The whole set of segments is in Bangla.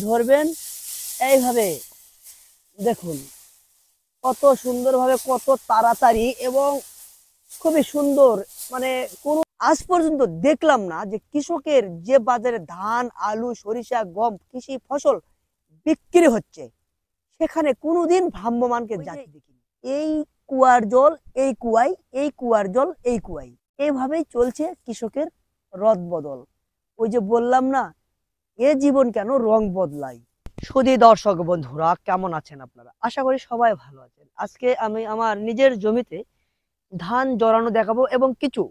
ধরবেন এইভাবে দেখুন কত সুন্দরভাবে, কত তাড়াতাড়ি এবং খুবই সুন্দর। মানে কোনো আজ পর্যন্ত দেখলাম না যে কৃষকের যে বাজারে ধান, আলু, সরিষা, গম, কৃষি ফসল বিক্রি হচ্ছে সেখানে কোনোদিন ভ্রাম্যমানকে জাতি দেখিনি। এই কুয়ার জল এই কুয়াই, এই কুয়ার জল এই কুয়াই, এইভাবেই চলছে কৃষকের রদ বদল। ওই যে বললাম না, এ জীবন কেন রং বদলায়। সুধী দর্শক বন্ধুরা, কেমন আছেন আপনারা? আশা করি সবাই ভালো আছেন। আজকে আমি আমার নিজের জমিতে ধান জড়ানো দেখাবো এবং কিছু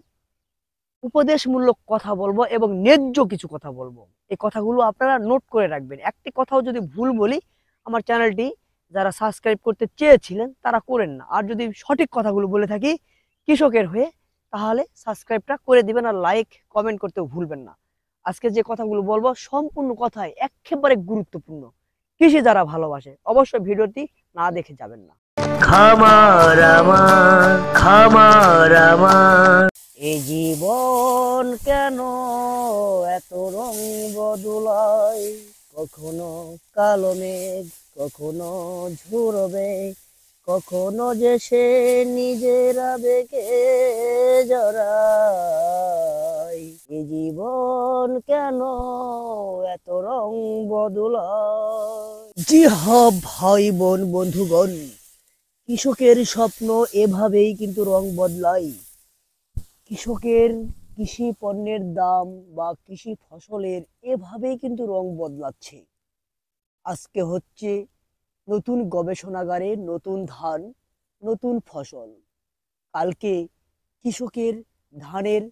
উপদেশমূলক কথা বলবো এবং ন্যায্য কিছু কথা বলবো। এই কথাগুলো আপনারা নোট করে রাখবেন। একটি কথাও যদি ভুল বলি, আমার চ্যানেলটি যারা সাবস্ক্রাইব করতে চেয়েছিলেন তারা করেন না। আর যদি সঠিক কথাগুলো বলে থাকি কৃষকের হয়ে, তাহলে সাবস্ক্রাইবটা করে দিবেন আর লাইক কমেন্ট করতেও ভুলবেন না। আজকে যে কথাগুলো বলবো সম্পূর্ণ কথাই একেবারে গুরুত্বপূর্ণ। কৃষি যারা ভালোবাসে অবশ্যই ভিডিওটি না দেখে যাবেন না। খামার আমার, খামার আমার, এই জীবন কেন এত রং বদলায়? কখনো কালো মেঘ, কখনো ঝুরবে, কখনো যে সে নিজের আবেগে জড়ায়। এই জীবন কেন এত রং বদলায়? জি হ্যাঁ ভাই বোন বন্ধুগণ, কৃষকের স্বপ্ন এভাবেই কিন্তু রং বদলায়। কৃষকের কৃষি পণ্যের দাম বা কৃষি ফসলের এভাবেই কিন্তু রং বদলাচ্ছে। আজকে হচ্ছে নতুন গবেষণাগারে নতুন ধান, নতুন ফসল। কালকে কৃষকের ধানের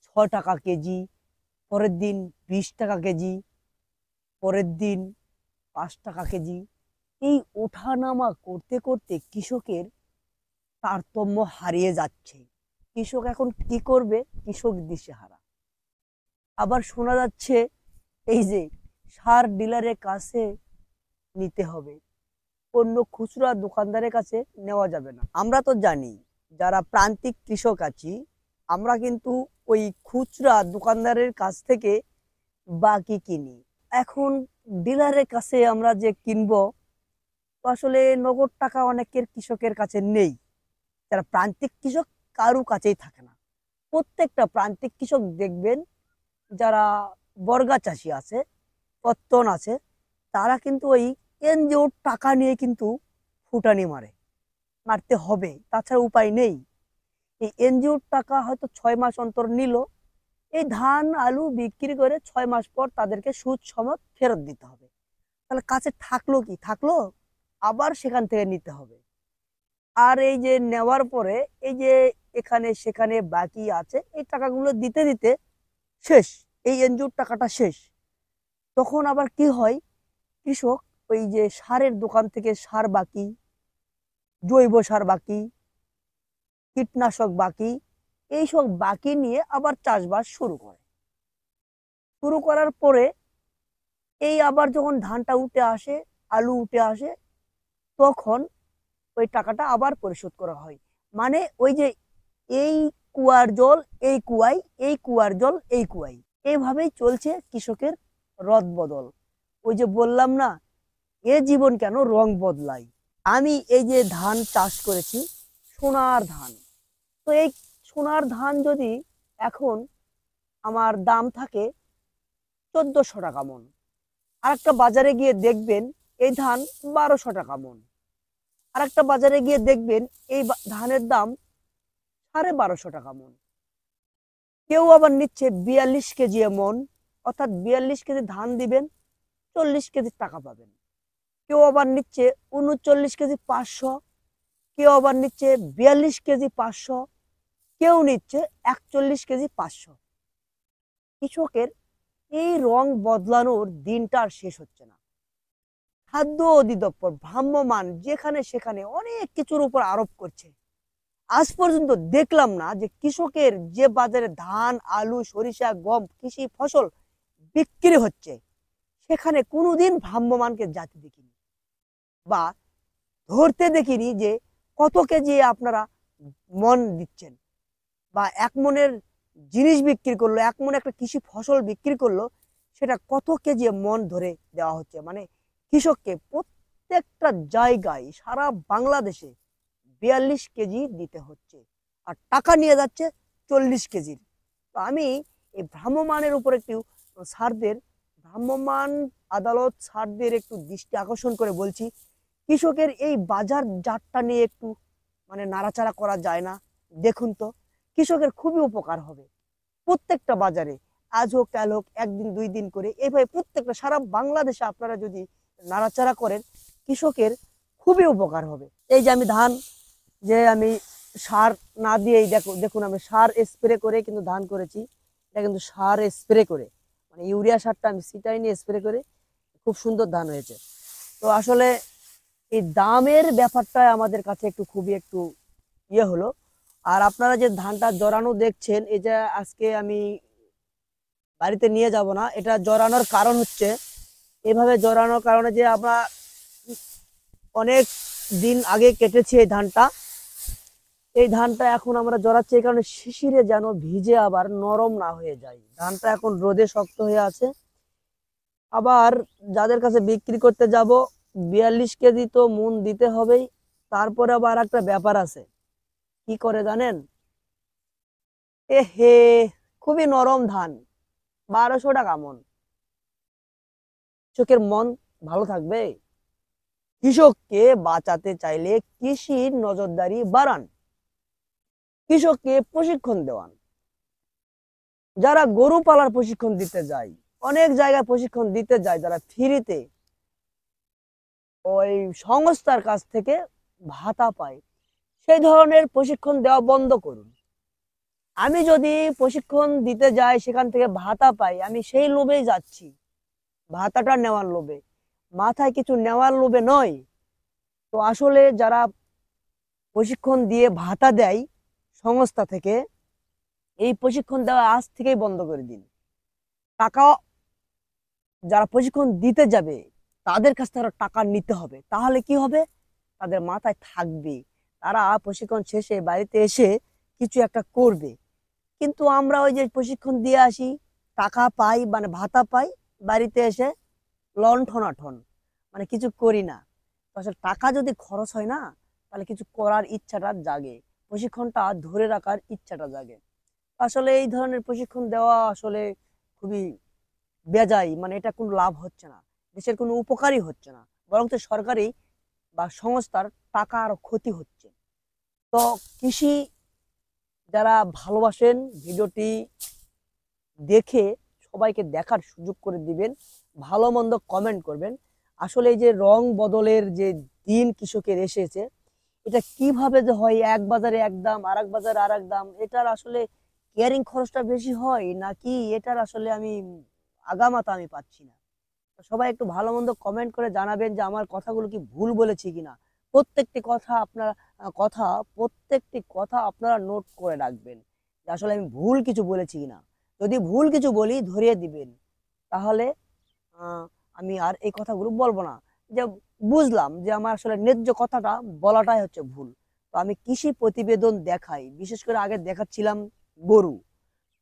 6 টাকা কেজি, পরের দিন 20 টাকা কেজি, পরের দিন 5 টাকা কেজি। এই ওঠানামা করতে করতে কৃষকের তারতম্য হারিয়ে যাচ্ছে। কৃষক এখন কি করবে? কৃষক দিশেহারা। আবার শোনা যাচ্ছে এই যে সার ডিলারের কাছে নিতে হবে, অন্য খুচরা দোকানদারের কাছে নেওয়া যাবে না। আমরা তো জানি যারা প্রান্তিক কৃষক আছি, আমরা কিন্তু ওই খুচরা দোকানদারের কাছ থেকে বাকি কিনি। এখন ডিলারের কাছে আমরা যে কিনবো, তো আসলে নগদ টাকা অনেকের কৃষকের কাছে নেই। যারা প্রান্তিক কৃষক কারো কাছেই থাকে না। প্রত্যেকটা প্রান্তিক কৃষক দেখবেন যারা বর্গা চাষি আছে, পত্তন আছে, তারা কিন্তু ওই এনজিওর টাকা নিয়ে কিন্তু ফুটানি মারতে হবে, তাছাড়া উপায় নেই। এই এনজিওর টাকা হয়তো 6 মাস অন্তর নিল, এই ধান আলু বিক্রি করে 6 মাস পর তাদেরকে সুদ সমেত ফেরত দিতে হবে। তাহলে কাছে থাকলো কি? থাকলো আবার সেখান থেকে নিতে হবে। আর এই যে নেওয়ার পরে এই যে এখানে সেখানে বাকি আছে, এই টাকাগুলো দিতে দিতে শেষ, এই এনজিওর টাকাটা শেষ। তখন আবার কি হয়, কৃষক ওই যে সারের দোকান থেকে সার বাকি, জৈব সার বাকি, কীটনাশক বাকি, এইসব বাকি নিয়ে আবার চাষবাস শুরু করে। শুরু করার পরে এই আবার যখন ধানটা উঠে আসে, আলু উঠে আসে, তখন ওই টাকাটা আবার পরিশোধ করা হয়। মানে ওই যে এই কুয়ার জল এই কুয়াই, এই কুয়ার জল এই কুয়াই, এইভাবেই চলছে কৃষকের রদ বদল। ওই যে বললাম না, এ জীবন কেন রং বদলায়। আমি এই যে ধান চাষ করেছি, সোনার ধান, তো এই সোনার ধান যদি এখন আমার দাম থাকে 1400 টাকা মন, আর একটা বাজারে গিয়ে দেখবেন এই ধান 1200 টাকা মন, আর একটা বাজারে গিয়ে দেখবেন এই ধানের দাম 1250 টাকা মন। কেউ আবার নিচ্ছে 42 কেজি মন, অর্থাৎ 42 কেজি ধান দিবেন 40 কেজি টাকা পাবেন। কেউ আবার নিচ্ছে 39 কেজি 500, কেউ আবার নিচ্ছে 42 কেজি 500, কেউ নিচ্ছে 41 কেজি 500। কৃষকের এই রং বদলানোর দিনটা আর শেষ হচ্ছে না। খাদ্য অধিদপ্তর ভ্রাম্যমাণ যেখানে সেখানে অনেক কিছুর উপর আরোপ করছে। আজ পর্যন্ত দেখলাম না যে কৃষকের যে বাজারে ধান আলু সরিষা গম কৃষি ফসল বিক্রি হচ্ছে সেখানে কোনোদিন ভ্রাম্যমানকে জাতি দেখিনি বা ধরতে দেখিনি যে কত কেজি আপনারা মন দিচ্ছেন, বা 1 মনের জিনিস বিক্রি করলো, 1 মন একটা কৃষি ফসল বিক্রি করলো, সেটা কত কেজি মন ধরে দেওয়া হচ্ছে, মানে কৃষককে প্রত্যেকটা জায়গায় সারা বাংলাদেশে 42 কেজি দিতে হচ্ছে, আর টাকা নিয়ে যাচ্ছে 40 কেজির। তো আমি এই ভ্রাম্যমাণের উপর একটু স্যারদের, ভ্রাম্যমাণ আদালত স্যারদের একটু দৃষ্টি আকর্ষণ করে বলছি, কৃষকের এই বাজার জাতটা নিয়ে একটু মানে নাড়াচাড়া করা যায় না? দেখুন তো, কৃষকের খুবই উপকার হবে প্রত্যেকটা বাজারে, আজ হোক কাল হোক, একদিন দুই দিন করে এইভাবে প্রত্যেকটা সারা বাংলাদেশে আপনারা যদি নাড়াচাড়া করেন, কৃষকের খুবই উপকার হবে। এই যে আমি ধান, যে আমি সার না দিয়েই দেখুন আমি সার স্প্রে করে কিন্তু ধান করেছি, এটা কিন্তু সার স্প্রে করে, মানে ইউরিয়া সারটা আমি ছিটাই নিয়ে স্প্রে করে খুব সুন্দর ধান হয়েছে। তো আসলে এই দামের ব্যাপারটা আমাদের কাছে একটু খুবই একটু ইয়ে হলো। আর আপনারা যে ধানটা জড়ানো দেখছেন, এটা আজকে আমি বাড়িতে নিয়ে যাব না, এটা জড়ানোর কারণ হচ্ছে, এভাবে জড়ানোর কারণে যে আমরা অনেক দিন আগে কেটেছি এই ধানটা, এই ধানটা এখন আমরা জড়াচ্ছি এই কারণে শিশিরে যেন ভিজে আবার নরম না হয়ে যায়। ধানটা এখন রোদে শক্ত হয়ে আছে। আবার যাদের কাছে বিক্রি করতে যাব, 42 কেজি তো মন দিতে হবেই। তারপরে আবার একটা ব্যাপার আছে, কি করে জানেন? এ হে, খুবই নরম ধান, 1200 টাকা মন। কৃষকের মন ভালো থাকবে? কৃষককে বাঁচাতে চাইলে কৃষির নজরদারি বাড়ান, কৃষককে প্রশিক্ষণ দেওয়ান। যারা গরু পালার প্রশিক্ষণ দিতে যায়, অনেক জায়গায় প্রশিক্ষণ দিতে যায়, যারা ফ্রিতে ওই সংস্থার কাছ থেকে ভাতা পায়, সেই ধরনের প্রশিক্ষণ দেওয়া বন্ধ করুন। আমি যদি প্রশিক্ষণ দিতে যাই, সেখান থেকে ভাতা পাই, আমি সেই লোভেই যাচ্ছি, ভাতাটা নেওয়ার লোভে, মাথায় কিছু নেওয়ার লোভে নয়। তো আসলে যারা প্রশিক্ষণ দিয়ে ভাতা দেয় সংস্থা থেকে, এই প্রশিক্ষণ দেওয়া আজ থেকেই বন্ধ করে দিন। টাকা যারা প্রশিক্ষণ দিতে যাবে তাদের কাছ থেকে টাকা নিতে হবে, তাহলে কি হবে? তাদের মাথায় থাকবে, তারা প্রশিক্ষণ শেষে বাড়িতে এসে কিছু একটা করবে। কিন্তু আমরা ওই যে প্রশিক্ষণ দিয়ে আসি, টাকা পাই মানে ভাতা পাই, বাড়িতে এসে লণ্ঠনাঠন, মানে কিছু করি না। তো আসলে টাকা যদি খরচ হয় না, তাহলে কিছু করার ইচ্ছাটা জাগে, প্রশিক্ষণটা ধরে রাখার ইচ্ছাটা জাগে। আসলে এই ধরনের প্রশিক্ষণ দেওয়া আসলে খুবই বেজায়, মানে এটা কোনো লাভ হচ্ছে না, দেশের কোনো উপকারই হচ্ছে না, বরং তো সরকারি বা সংস্থার টাকা আরো ক্ষতি হচ্ছে। তো কৃষি যারা ভালোবাসেন, ভিডিওটি দেখে সবাইকে দেখার সুযোগ করে দিবেন, ভালো মন্দ কমেন্ট করবেন। আসলে এই যে রং বদলের যে দিন কৃষকের এসেছে, এটা কিভাবে যে হয়, এক বাজারে এক দাম আর এক বাজারে আর এক দাম, এটার আসলে কেয়ারিং খরচটা বেশি হয় নাকি এটার আসলে আমি আগামাথা আমি পাচ্ছি না। তো সবাই একটু ভালো মন্দ কমেন্ট করে জানাবেন যে আমার কথাগুলো কি ভুল বলেছি কিনা। প্রত্যেকটি কথা আপনারা প্রত্যেকটি কথা আপনারা নোট করে রাখবেন যে আসলে আমি ভুল কিছু বলেছি কিনা। যদি ভুল কিছু বলি ধরিয়ে দিবেন, তাহলে আমি আর এই কথাগুলো বলবো না। যে বুঝলাম যে আমার আসলে ন্যায্য কথাটা বলাটাই হচ্ছে ভুল। তো আমি কৃষি প্রতিবেদন দেখাই, বিশেষ করে আগে দেখাচ্ছিলাম গরু,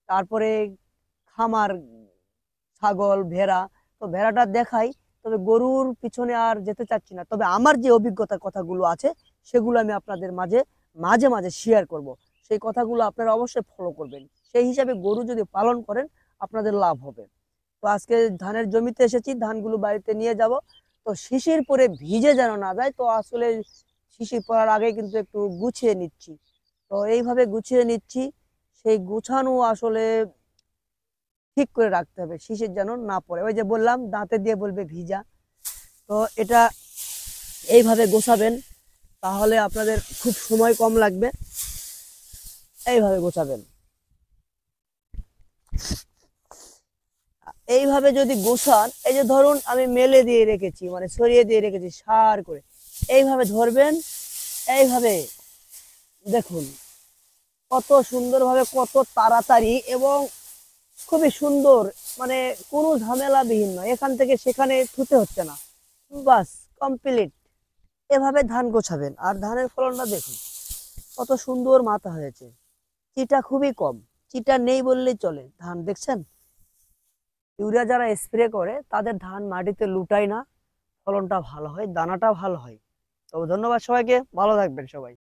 তারপরে খামার, ছাগল, ভেড়া। তো ভেড়াটা দেখাই, তবে গরুর পিছনে আর যেতে চাচ্ছি না। তবে আমার যে অভিজ্ঞতার কথাগুলো আছে, সেগুলো আমি আপনাদের মাঝে মাঝে মাঝে শেয়ার করব। সেই কথাগুলো আপনারা অবশ্যই ফলো করবেন, সেই হিসাবে গরু যদি পালন করেন আপনাদের লাভ হবে। তো আজকে ধানের জমিতে এসেছি, ধানগুলো বাড়িতে নিয়ে যাব। তো শিশির পরে ভিজে যেন না যায়, তো আসলে শিশির পড়ার আগে কিন্তু একটু গুছিয়ে নিচ্ছি। তো এইভাবে গুছিয়ে নিচ্ছি, সেই গুছানো আসলে ঠিক করে রাখতে হবে, শিশির যেন না পড়ে। ওই যে বললাম দাঁতে দিয়ে বলবে ভিজা। তো এটা এইভাবে গোছাবেন, তাহলে আপনাদের খুব সময় কম লাগবে। এইভাবে গোছাবেন, এইভাবে যদি গোছান, এই যে ধরুন আমি মেলে দিয়ে রেখেছি, মানে ছড়িয়ে দিয়ে রেখেছি সার করে, এইভাবে ধরবেন, এইভাবে দেখুন কত সুন্দরভাবে, কত তাড়াতাড়ি এবং খুবই সুন্দর, মানে কোনো ঝামেলাবিহীন নয়, এখান থেকে সেখানে ছুটে হচ্ছে না, বাস কমপ্লিট। এভাবে ধান গোছাবেন, আর ধানের ফলনটা দেখুন কত সুন্দর মাথা হয়েছে, চিটা খুবই কম, চিটা নেই বললেই চলে। ধান দেখছেন ইউরিয়া যারা স্প্রে করে তাদের ধান মাটিতে লুটায় না, ফলনটা ভালো হয়, দানাটা ভালো হয়। তো ধন্যবাদ সবাইকে, ভালো থাকবেন সবাই।